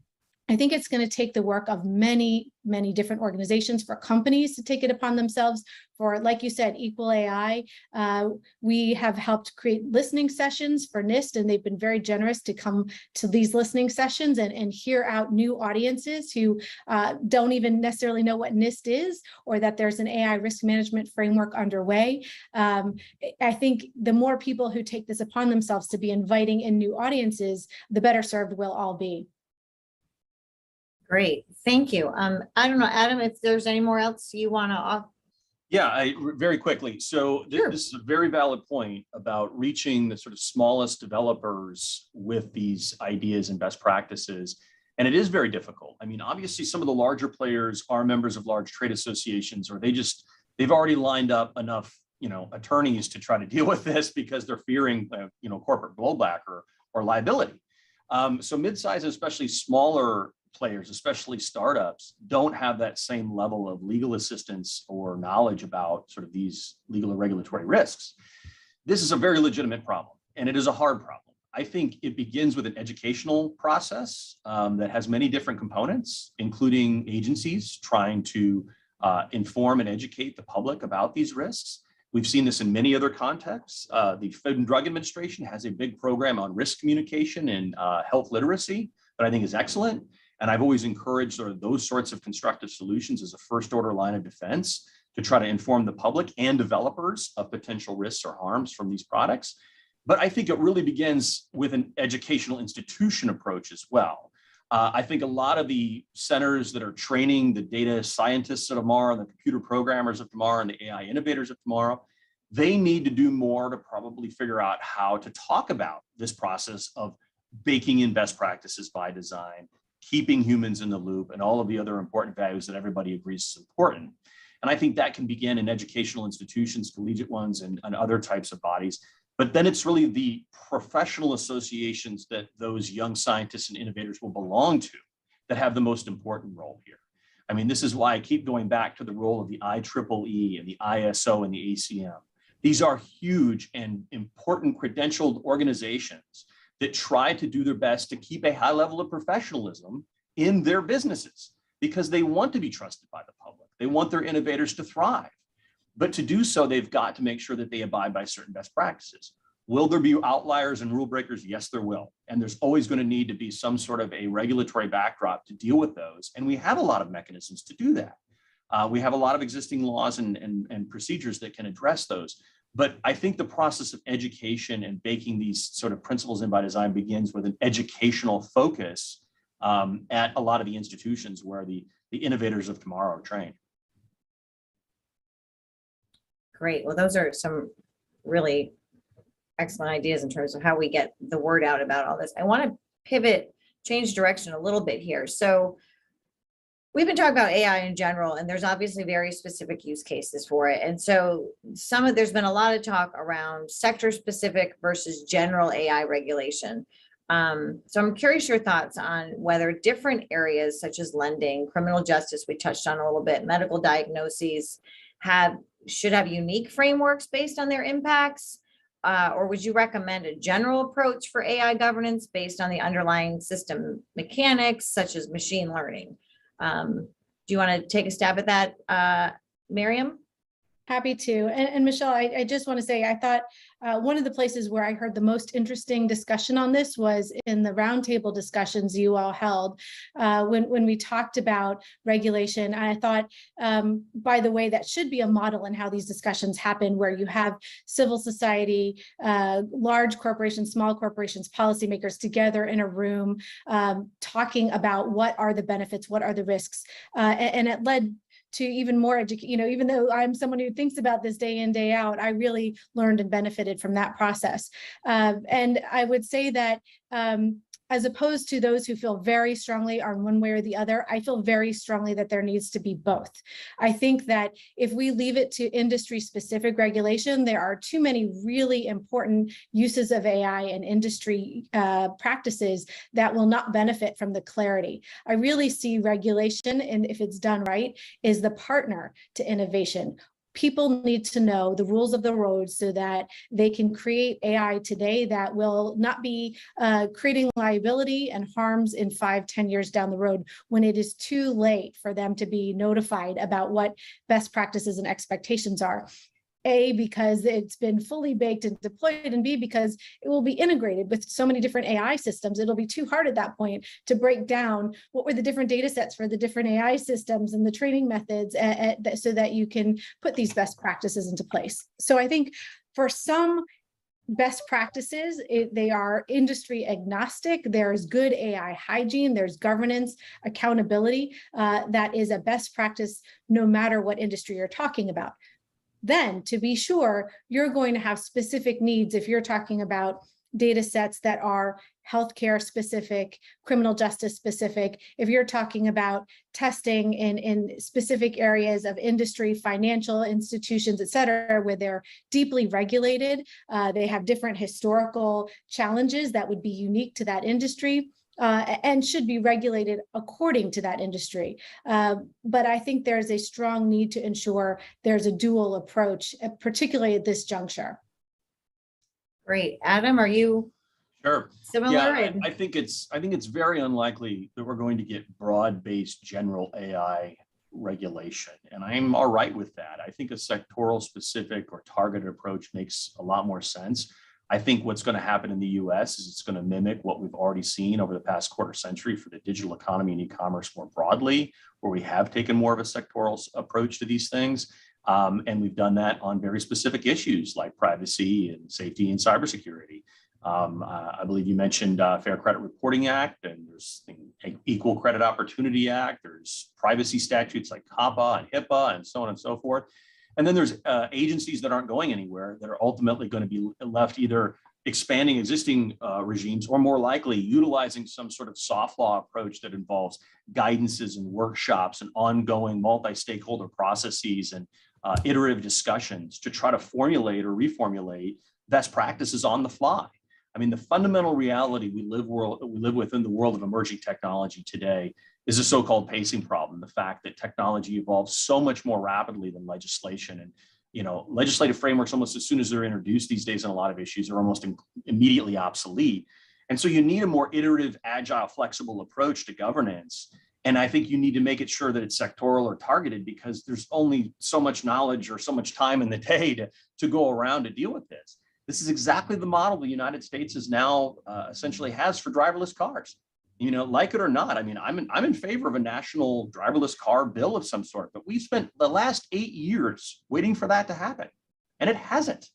I think it's going to take the work of many, many different organizations, for companies to take it upon themselves. For, like you said, Equal AI, we have helped create listening sessions for Nist, and they've been very generous to come to these listening sessions and hear out new audiences who don't even necessarily know what Nist is, or that there's an AI risk management framework underway. I think the more people who take this upon themselves to be inviting in new audiences, the better served we'll all be. Great, thank you. I don't know, Adam, if there's any more else you want to. Yeah, very quickly. So Sure. this is a very valid point about reaching the sort of smallest developers with these ideas and best practices. And it is very difficult. I mean, obviously, some of the larger players are members of large trade associations, or they've already lined up enough, attorneys to try to deal with this because they're fearing, corporate blowback or liability. So mid-size, especially smaller players, especially startups, don't have that same level of legal assistance or knowledge about sort of these legal or regulatory risks. This is a very legitimate problem, and it is a hard problem. I think it begins with an educational process that has many different components, including agencies trying to inform and educate the public about these risks. We've seen this in many other contexts. The Food and Drug Administration has a big program on risk communication and health literacy that I think is excellent. And I've always encouraged sort of those sorts of constructive solutions as a first order line of defense to try to inform the public and developers of potential risks or harms from these products. But I think it really begins with an educational institution approach as well. I think a lot of the centers that are training the data scientists of tomorrow, and the computer programmers of tomorrow, and the AI innovators of tomorrow, they need to do more to probably figure out how to talk about this process of baking in best practices by design, keeping humans in the loop, and all of the other important values that everybody agrees is important. And I think that can begin in educational institutions, collegiate ones, and other types of bodies. But then it's really the professional associations that those young scientists and innovators will belong to that have the most important role here. I mean, this is why I keep going back to the role of the IEEE and the ISO and the ACM. These are huge and important credentialed organizations that try to do their best to keep a high level of professionalism in their businesses because they want to be trusted by the public. They want their innovators to thrive. But to do so, they've got to make sure that they abide by certain best practices. Will there be outliers and rule breakers? Yes, there will. And there's always going to need to be some sort of a regulatory backdrop to deal with those. And we have a lot of mechanisms to do that. We have a lot of existing laws and procedures that can address those. But I think the process of education and baking these sort of principles in by design begins with an educational focus at a lot of the institutions where the innovators of tomorrow are trained. Great. Well, those are some really excellent ideas in terms of how we get the word out about all this. I want to pivot, change direction a little bit here. So we've been talking about AI in general, and there's obviously very specific use cases for it. And so there's been a lot of talk around sector specific versus general AI regulation. So I'm curious your thoughts on whether different areas such as lending, criminal justice, we touched on a little bit, medical diagnoses should have unique frameworks based on their impacts, or would you recommend a general approach for AI governance based on the underlying system mechanics such as machine learning? Do you want to take a stab at that, Miriam? Happy to. And Michelle, I just want to say, I thought one of the places where I heard the most interesting discussion on this was in the roundtable discussions you all held when we talked about regulation. And I thought, by the way, that should be a model in how these discussions happen, where you have civil society, large corporations, small corporations, policymakers together in a room talking about what are the benefits, what are the risks, and it led to even more education. Even though I'm someone who thinks about this day in, day out, I really learned and benefited from that process. And I would say that as opposed to those who feel very strongly on one way or the other, I feel very strongly that there needs to be both. I think that if we leave it to industry specific regulation, there are too many really important uses of AI and industry practices that will not benefit from the clarity. I really see regulation, and if it's done right, is the partner to innovation. people need to know the rules of the road so that they can create AI today that will not be creating liability and harms in 5-10 years down the road when it is too late for them to be notified about what best practices and expectations are. A, because it's been fully baked and deployed, and B, because it will be integrated with so many different AI systems. It'll be too hard at that point to break down what were the different data sets for the different AI systems and the training methods so that you can put these best practices into place. So I think for some best practices, they are industry agnostic. There's good AI hygiene, there's governance, accountability that is a best practice no matter what industry you're talking about. Then, to be sure, you're going to have specific needs if you're talking about data sets that are healthcare specific, criminal justice specific. If you're talking about testing in specific areas of industry, financial institutions, et cetera, where they're deeply regulated, they have different historical challenges that would be unique to that industry. And should be regulated according to that industry. But I think there's a strong need to ensure there's a dual approach, particularly at this juncture. Great. Adam, are you Sure. similar? Yeah, I think it's very unlikely that we're going to get broad-based general AI regulation. And I'm all right with that. I think a sectoral specific or targeted approach makes a lot more sense. I think what's going to happen in the US is it's going to mimic what we've already seen over the past quarter century for the digital economy and e-commerce more broadly, where we have taken more of a sectoral approach to these things. And we've done that on very specific issues like privacy and safety and cybersecurity. I believe you mentioned Fair Credit Reporting Act, and there's the Equal Credit Opportunity Act. There's privacy statutes like COPPA and HIPAA and so on and so forth. And then there's agencies that aren't going anywhere that are ultimately going to be left either expanding existing regimes or more likely utilizing some sort of soft law approach that involves guidances and workshops and ongoing multi-stakeholder processes and iterative discussions to try to formulate or reformulate best practices on the fly. I mean, the fundamental reality we live within the world of emerging technology today is a so-called pacing problem. The fact that technology evolves so much more rapidly than legislation, and legislative frameworks, almost as soon as they're introduced these days on a lot of issues, are almost immediately obsolete. And so you need a more iterative, agile, flexible approach to governance. And I think you need to make it sure that it's sectoral or targeted, because there's only so much knowledge or so much time in the day to go around to deal with this. This is exactly the model the United States is now essentially has for driverless cars. Like it or not, I mean, I'm in favor of a national driverless car bill of some sort, but we've spent the last 8 years waiting for that to happen, and it hasn't.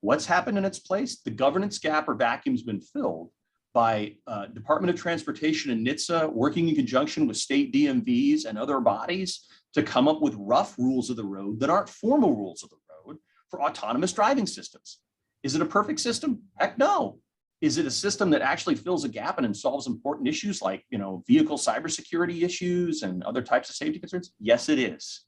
What's happened in its place? The governance gap or vacuum's been filled by Department of Transportation and NHTSA working in conjunction with state DMVs and other bodies to come up with rough rules of the road that aren't formal rules of the road for autonomous driving systems. Is it a perfect system? Heck no. Is it a system that actually fills a gap and solves important issues like, vehicle cybersecurity issues and other types of safety concerns? Yes, it is.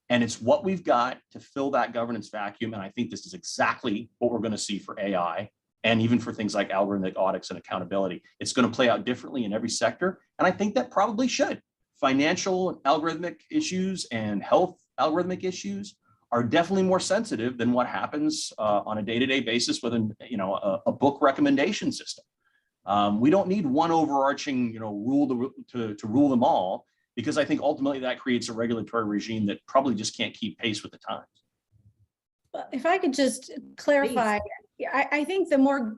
And it's what we've got to fill that governance vacuum. And I think this is exactly what we're going to see for AI and even for things like algorithmic audits and accountability. It's going to play out differently in every sector. And I think that probably should. Financial algorithmic issues and health algorithmic issues are definitely more sensitive than what happens on a day-to-day basis with a book recommendation system. We don't need one overarching rule to rule them all, because I think ultimately that creates a regulatory regime that probably just can't keep pace with the times. If I could just clarify, I think the more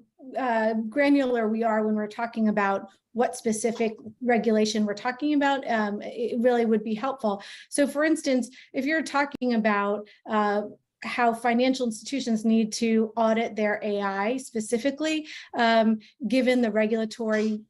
granular we are when we're talking about what specific regulation we're talking about, it really would be helpful. So for instance, if you're talking about how financial institutions need to audit their AI specifically, given the regulatory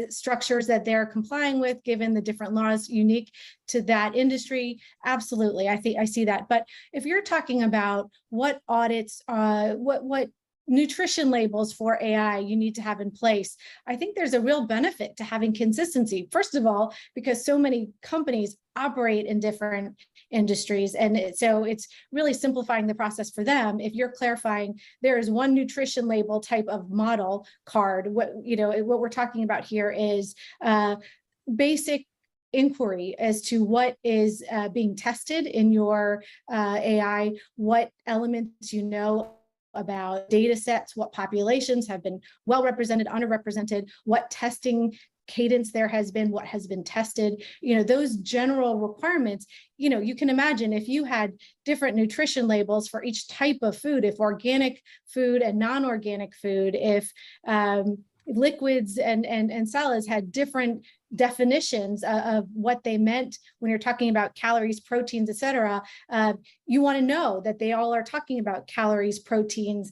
structures that they're complying with, given the different laws unique to that industry, absolutely, I see that. But if you're talking about what audits, what nutrition labels for AI you need to have in place, I think there's a real benefit to having consistency. First of all, because so many companies operate in different industries, and so it's really simplifying the process for them. If you're clarifying there is one nutrition label type of model card, what we're talking about here is basic inquiry as to what is being tested in your AI, what elements you know about data sets, what populations have been well represented, underrepresented, what testing cadence there has been, what has been tested, those general requirements. You can imagine if you had different nutrition labels for each type of food, if organic food and non-organic food, if liquids and solids had different definitions of what they meant when you're talking about calories, proteins, etc. You want to know that they all are talking about calories, proteins,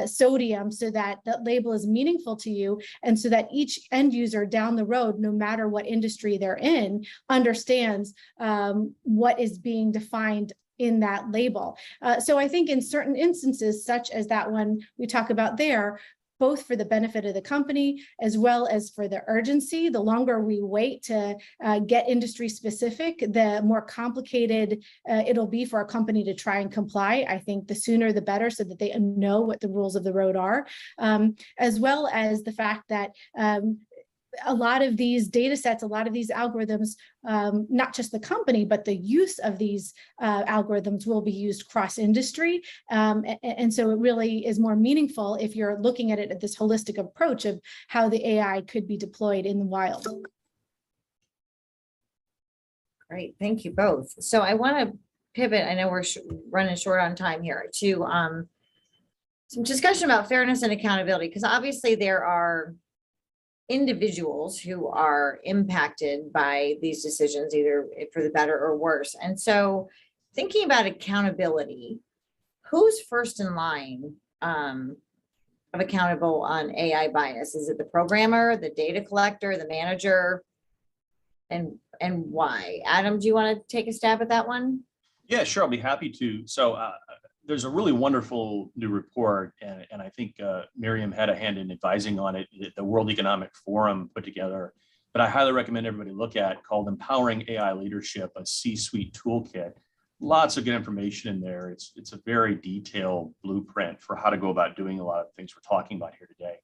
sodium, so that that label is meaningful to you, and so that each end user down the road, no matter what industry they're in, understands what is being defined in that label. So I think in certain instances, such as that one we talk about there, both for the benefit of the company as well as for the urgency. The longer we wait to get industry specific, the more complicated it'll be for a company to try and comply. I think the sooner the better, so that they know what the rules of the road are, as well as the fact that a lot of these data sets, a lot of these algorithms, not just the company, but the use of these algorithms will be used cross-industry. And so it really is more meaningful if you're looking at it at this holistic approach of how the AI could be deployed in the wild. Great, thank you both. So I want to pivot, I know we're running short on time here, to some discussion about fairness and accountability, because obviously there are individuals who are impacted by these decisions, either for the better or worse. And so thinking about accountability, who's first in line of accountable on AI bias? Is it the programmer, the data collector, the manager, and why? Adam, do you want to take a stab at that one? Yeah, sure, I'll be happy to. So there's a really wonderful new report, and I think Miriam had a hand in advising on it, that the World Economic Forum put together, but I highly recommend everybody look at, called Empowering AI Leadership, a C-suite toolkit. Lots of good information in there. It's a very detailed blueprint for how to go about doing a lot of the things we're talking about here today.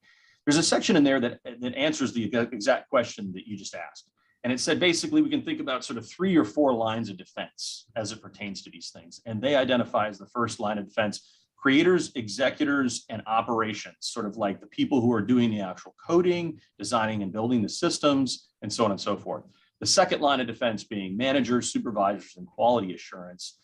There's a section in there that answers the exact question that you just asked. And it said, basically, we can think about sort of 3 or 4 lines of defense as it pertains to these things. And they identify as the first line of defense, creators, executors, and operations, sort of like the people who are doing the actual coding, designing and building the systems, and so on and so forth. The second line of defense being managers, supervisors, and quality assurance.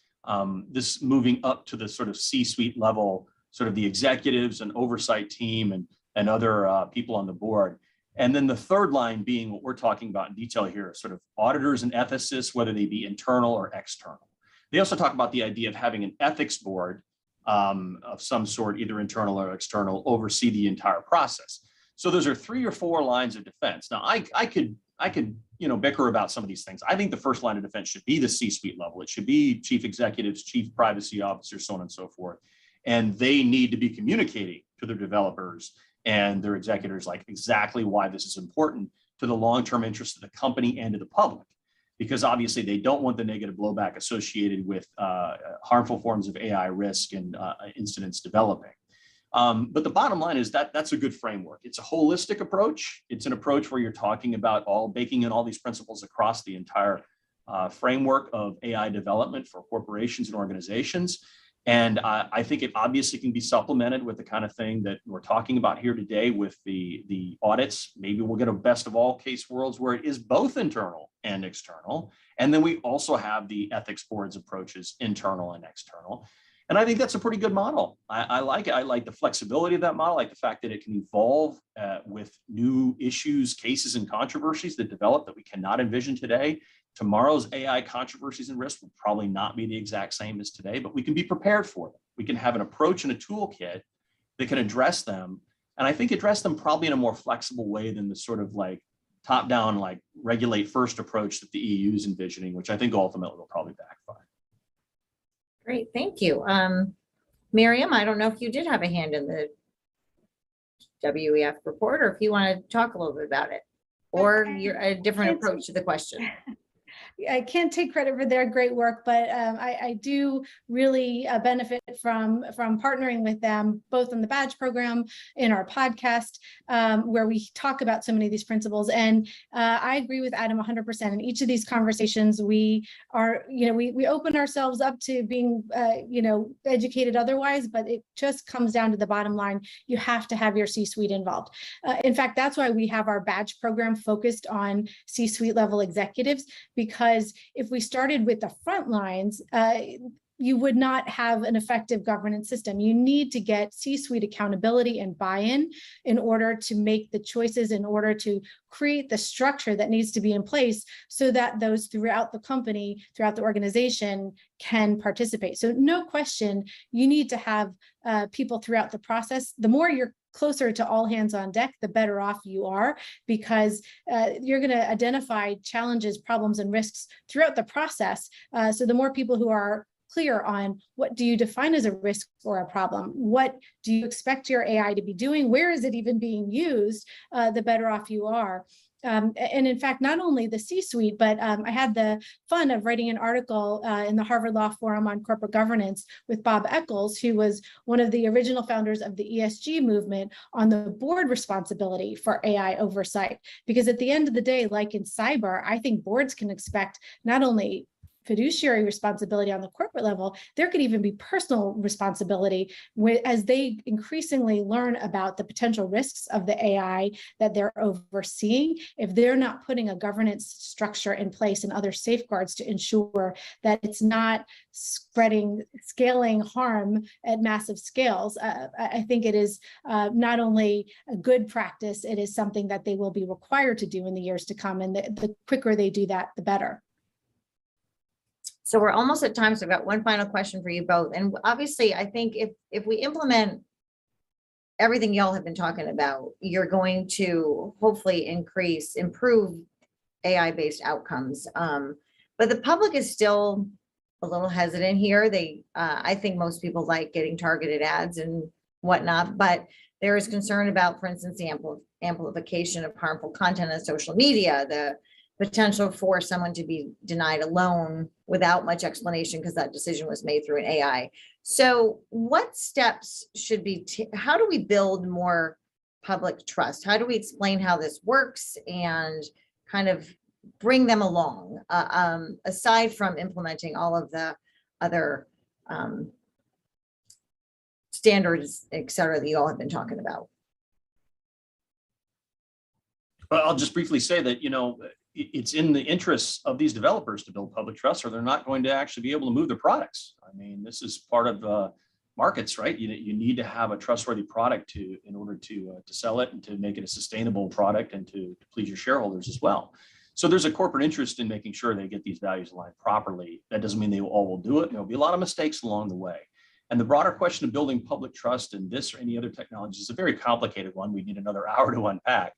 This moving up to the sort of C-suite level, sort of the executives and oversight team and other people on the board. And then the third line being what we're talking about in detail here, sort of auditors and ethicists, whether they be internal or external. They also talk about the idea of having an ethics board of some sort, either internal or external, oversee the entire process. So those are 3 or 4 lines of defense. Now, I could bicker about some of these things. I think the first line of defense should be the C-suite level. It should be chief executives, chief privacy officers, so on and so forth. And they need to be communicating to their developers and their executors, like exactly why this is important to the long-term interest of the company and to the public, because obviously they don't want the negative blowback associated with harmful forms of AI risk and incidents developing. But the bottom line is that that's a good framework. It's a holistic approach. It's an approach where you're talking about baking in all these principles across the entire framework of AI development for corporations and organizations. And I think it obviously can be supplemented with the kind of thing that we're talking about here today with the audits. Maybe we'll get a best of all case worlds where it is both internal and external. And then we also have the ethics board's approaches, internal and external. And I think that's a pretty good model. I like it. I like the flexibility of that model. I like the fact that it can evolve with new issues, cases, and controversies that develop that we cannot envision today. Tomorrow's AI controversies and risks will probably not be the exact same as today, but we can be prepared for them. We can have an approach and a toolkit that can address them. And I think address them probably in a more flexible way than the sort of like top-down, like regulate first approach that the EU is envisioning, which I think ultimately will probably backfire. Great, thank you. Miriam, I don't know if you did have a hand in the WEF report, or if you want to talk a little bit about it, or you're a different approach to the question. I can't take credit for their great work, but I do really benefit from partnering with them, both in the badge program, in our podcast, where we talk about so many of these principles. And I agree with Adam 100%. In each of these conversations, we are, we open ourselves up to being, educated otherwise, but it just comes down to the bottom line. You have to have your C-suite involved. In fact, that's why we have our badge program focused on C-suite level executives, because if we started with the front lines, you would not have an effective governance system. You need to get C-suite accountability and buy-in in order to make the choices, in order to create the structure that needs to be in place so that those throughout the company, throughout the organization can participate. So no question, you need to have people throughout the process. The more you're closer to all hands on deck, the better off you are, because you're going to identify challenges, problems, and risks throughout the process. So the more people who are clear on what do you define as a risk or a problem, what do you expect your AI to be doing, where is it even being used, the better off you are. And in fact, not only the C-suite, but I had the fun of writing an article in the Harvard Law Forum on corporate governance with Bob Eccles, who was one of the original founders of the ESG movement, on the board responsibility for AI oversight. Because at the end of the day, like in cyber, I think boards can expect not only fiduciary responsibility on the corporate level, there could even be personal responsibility as they increasingly learn about the potential risks of the AI that they're overseeing. If they're not putting a governance structure in place and other safeguards to ensure that it's not scaling harm at massive scales, I think it is not only a good practice, it is something that they will be required to do in the years to come. And the quicker they do that, the better. So we're almost at time. So I've got one final question for you both. And obviously, I think if we implement everything y'all have been talking about, you're going to hopefully improve AI-based outcomes. But the public is still a little hesitant here. I think most people like getting targeted ads and whatnot, but there is concern about, for instance, the amplification of harmful content on social media, the potential for someone to be denied a loan without much explanation because that decision was made through an AI. So what steps should be, how do we build more public trust? How do we explain how this works and kind of bring them along, aside from implementing all of the other standards, et cetera, that you all have been talking about? Well, I'll just briefly say that, it's in the interests of these developers to build public trust, or they're not going to actually be able to move their products. I mean, this is part of markets, right? You need to have a trustworthy product in order to sell it and to make it a sustainable product and to please your shareholders as well. So there's a corporate interest in making sure they get these values aligned properly. That doesn't mean they all will do it. There'll be a lot of mistakes along the way. And the broader question of building public trust in this or any other technology is a very complicated one. We need another hour to unpack.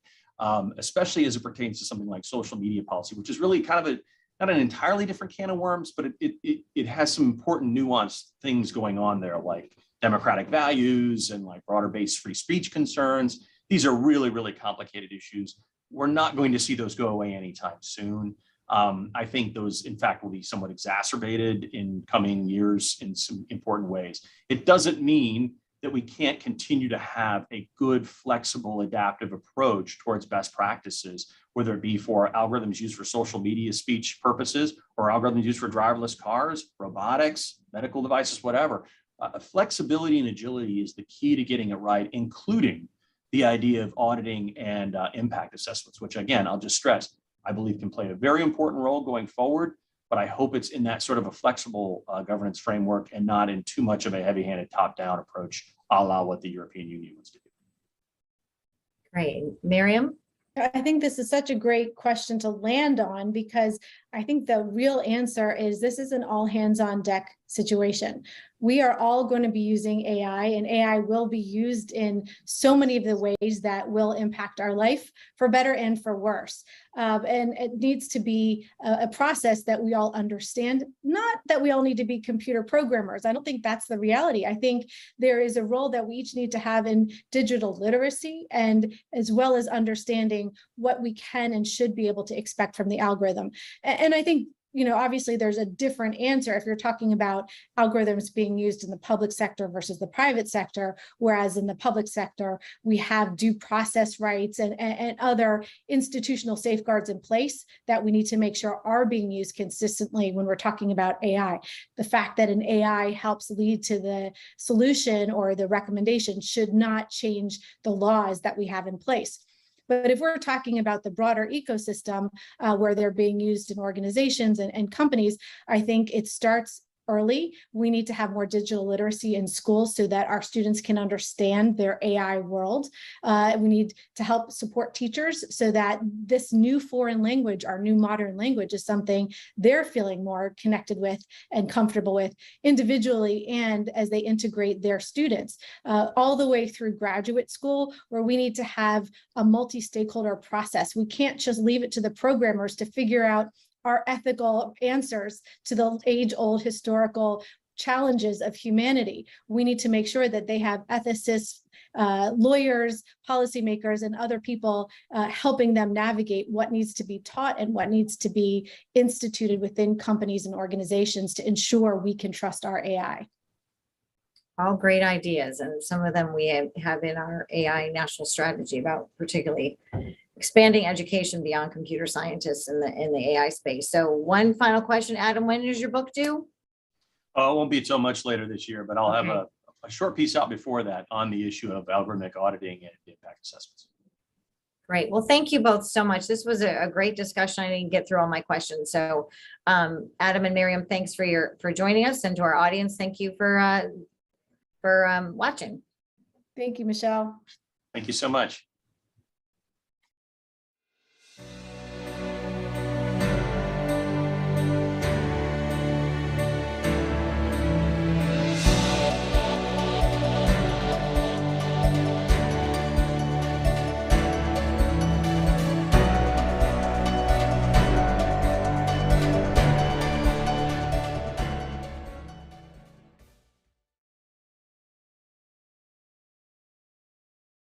Especially as it pertains to something like social media policy, which is really kind of not an entirely different can of worms, but it has some important nuanced things going on there, like democratic values and like broader based free speech concerns. These are really, really complicated issues. We're not going to see those go away anytime soon. I think those, in fact, will be somewhat exacerbated in coming years in some important ways. It doesn't mean that we can't continue to have a good, flexible, adaptive approach towards best practices, whether it be for algorithms used for social media speech purposes or algorithms used for driverless cars, robotics, medical devices, whatever. Flexibility and agility is the key to getting it right, including the idea of auditing and impact assessments, which again, I'll just stress, I believe can play a very important role going forward, but I hope it's in that sort of a flexible governance framework and not in too much of a heavy-handed top-down approach, a la what the European Union wants to do. Great. Miriam? I think this is such a great question to land on, because I think the real answer is this is an all hands on deck situation. We are all going to be using AI, and AI will be used in so many of the ways that will impact our life for better and for worse. And it needs to be a process that we all understand, not that we all need to be computer programmers. I don't think that's the reality. I think there is a role that we each need to have in digital literacy, and as well as understanding what we can and should be able to expect from the algorithm. And I think obviously there's a different answer if you're talking about algorithms being used in the public sector versus the private sector, whereas in the public sector, we have due process rights and other institutional safeguards in place that we need to make sure are being used consistently when we're talking about AI. The fact that an AI helps lead to the solution or the recommendation should not change the laws that we have in place. But if we're talking about the broader ecosystem where they're being used in organizations and companies, I think it starts early. We need to have more digital literacy in schools so that our students can understand their AI world. We need to help support teachers so that this new foreign language, our new modern language, is something they're feeling more connected with and comfortable with individually and as they integrate their students, all the way through graduate school, where we need to have a multi-stakeholder process. We can't just leave it to the programmers to figure out our ethical answers to the age-old historical challenges of humanity. We need to make sure that they have ethicists, lawyers, policymakers, and other people helping them navigate what needs to be taught and what needs to be instituted within companies and organizations to ensure we can trust our AI. All great ideas, and some of them we have in our AI national strategy about particularly expanding education beyond computer scientists in the AI space. So one final question, Adam, when is your book due? It won't be until much later this year, but I'll have a short piece out before that on the issue of algorithmic auditing and impact assessments. Great. Well, thank you both so much. This was a great discussion. I didn't get through all my questions. So Adam and Miriam, thanks for joining us, and to our audience, thank you for watching. Thank you, Michelle. Thank you so much.